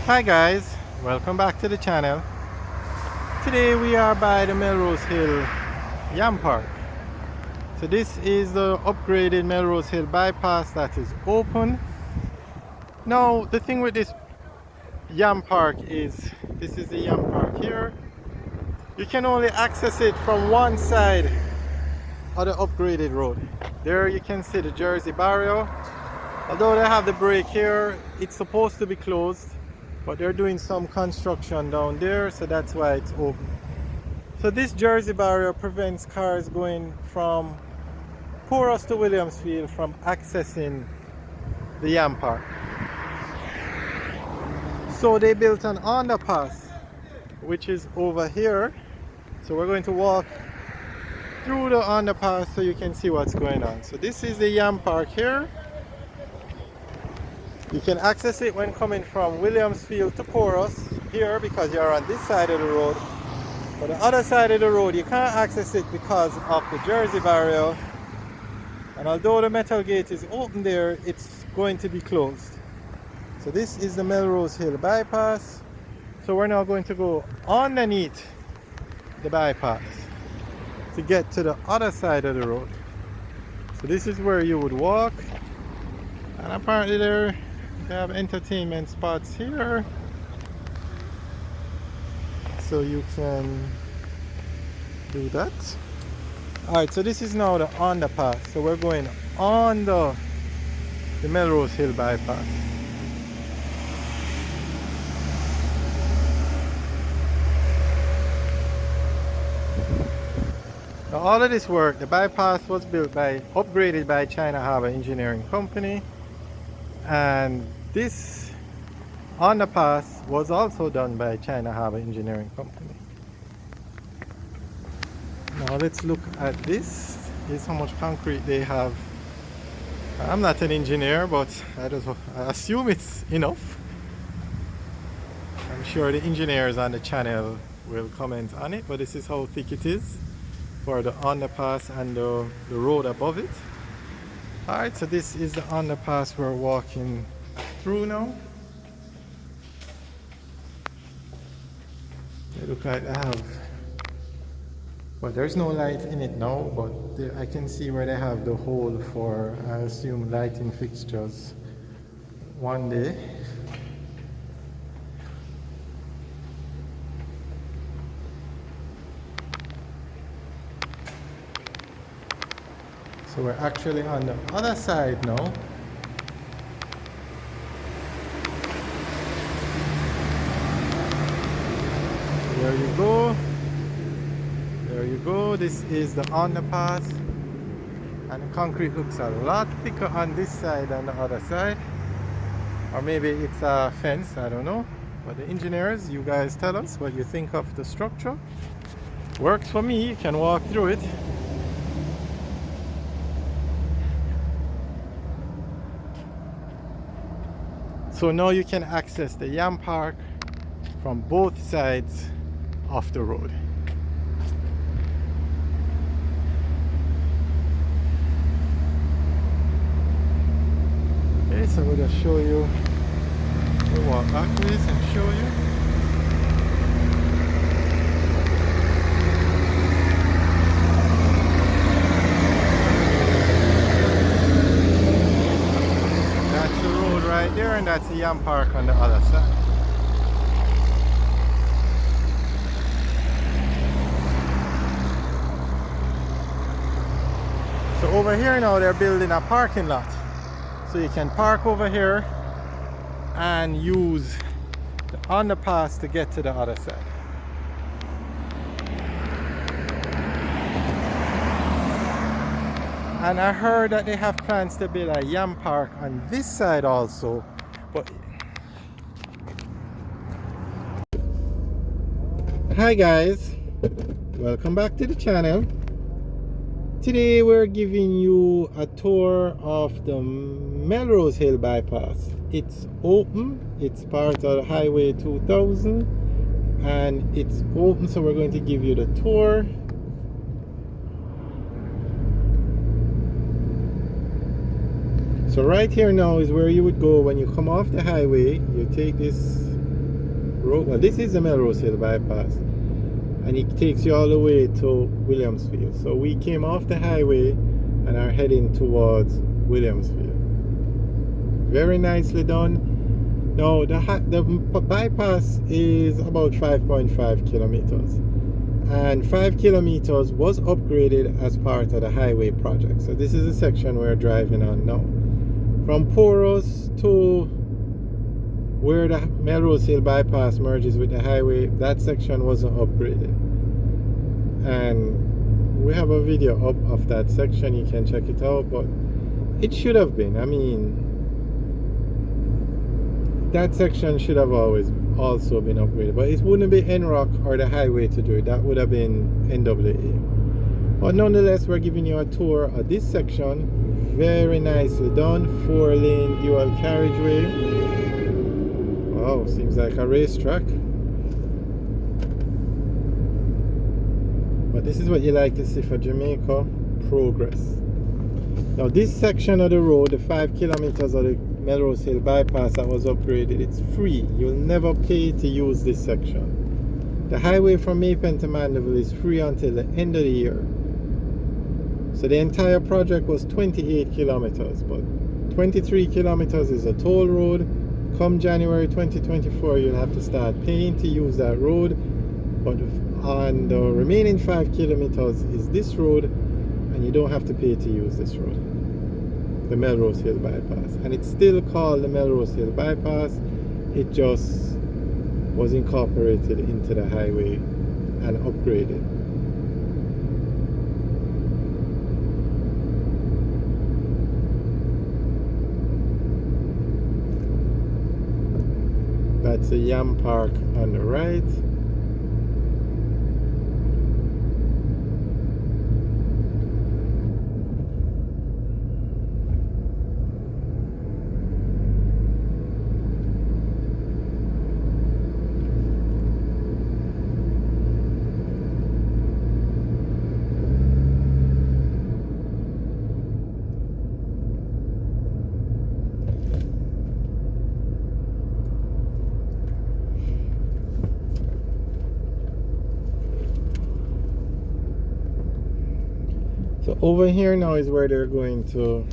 Hi guys, welcome back to the channel. Today we are by the Melrose Hill Yam Park. So this is the upgraded Melrose Hill bypass that is open. Now the thing with this Yam Park is, this is the Yam Park here. You can only access it from one side of the upgraded road. There you can see the Jersey barrier. Although they have the break here, it's supposed to be closed, but they're doing some construction down there, so that's why it's open. So this Jersey barrier prevents cars going from Porus to Williamsfield from accessing the Yam Park. So they built an underpass, which is over here. So we're going to walk through the underpass so you can see what's going on. So this is the Yam Park here. You can access it when coming from Williamsfield to Porus here because you're on this side of the road. But the other side of the road you can't access it because of the Jersey barrier. And although the metal gate is open there, it's going to be closed. So this is the Melrose Hill bypass. So we're now going to go underneath the bypass to get to the other side of the road. So this is where you would walk. And apparently they have entertainment spots here, so you can do that. Alright, so this is now the underpass. So we're going on the Melrose Hill bypass. Now all of this work, the bypass was upgraded by China Harbour Engineering Company. And this underpass was also done by China Harbour Engineering Company. Now let's look at this. Here's how much concrete they have. I'm not an engineer, but I assume it's enough. I'm sure the engineers on the channel will comment on it, but this is how thick it is for the underpass and the road above it. Alright, so this is the underpass we're walking through now. They look like they have, well, there's no light in it now, but I can see where they have the hole for, I assume, lighting fixtures one day. So we're actually on the other side now. There you go. There you go. This is the underpass. And the concrete looks a lot thicker on this side than the other side. Or maybe it's a fence, I don't know. But the engineers, you guys tell us what you think of the structure. Works for me, you can walk through it. So now you can access the Yam Park from both sides of the road. Okay, so we'll just show you. We'll walk backwards and show you. Right there, and that's the Yam Park on the other side. So over here now they're building a parking lot, so you can park over here and use the underpass to get to the other side. And I heard that they have plans to build a Yam Park on this side also. But hi guys, welcome back to the channel. Today we're giving you a tour of the Melrose Hill bypass. It's open, it's part of Highway 2000 and it's open, so we're going to give you the tour. So right here now is where you would go when you come off the highway. You take this road. Well, this is the Melrose Hill bypass, and it takes you all the way to Williamsfield. So we came off the highway and are heading towards Williamsfield. Very nicely done. Now the bypass is about 5.5 kilometers, and 5 kilometers was upgraded as part of the highway project. So this is the section we're driving on now. From Poros to where the Melrose Hill bypass merges with the highway, that section wasn't upgraded, and we have a video up of that section. You can check it out, but it should have been. I mean, that section should have always also been upgraded, but it wouldn't be NROC or the highway to do it. That would have been NWA. But nonetheless, we're giving you a tour of this section. Very nicely done. 4-lane dual carriageway. Wow, seems like a racetrack. But this is what you like to see for Jamaica. Progress. Now this section of the road, the 5 kilometers of the Melrose Hill bypass that was upgraded, it's free. You'll never pay to use this section. The highway from Maypen to Mandeville is free until the end of the year. So the entire project was 28 kilometers, but 23 kilometers is a toll road. Come January 2024, you'll have to start paying to use that road. But on the remaining 5 kilometers is this road, and you don't have to pay to use this road, the Melrose Hill bypass. And it's still called the Melrose Hill bypass. It just was incorporated into the highway and upgraded. That's a Yam Park on the right. So over here now is where they're going to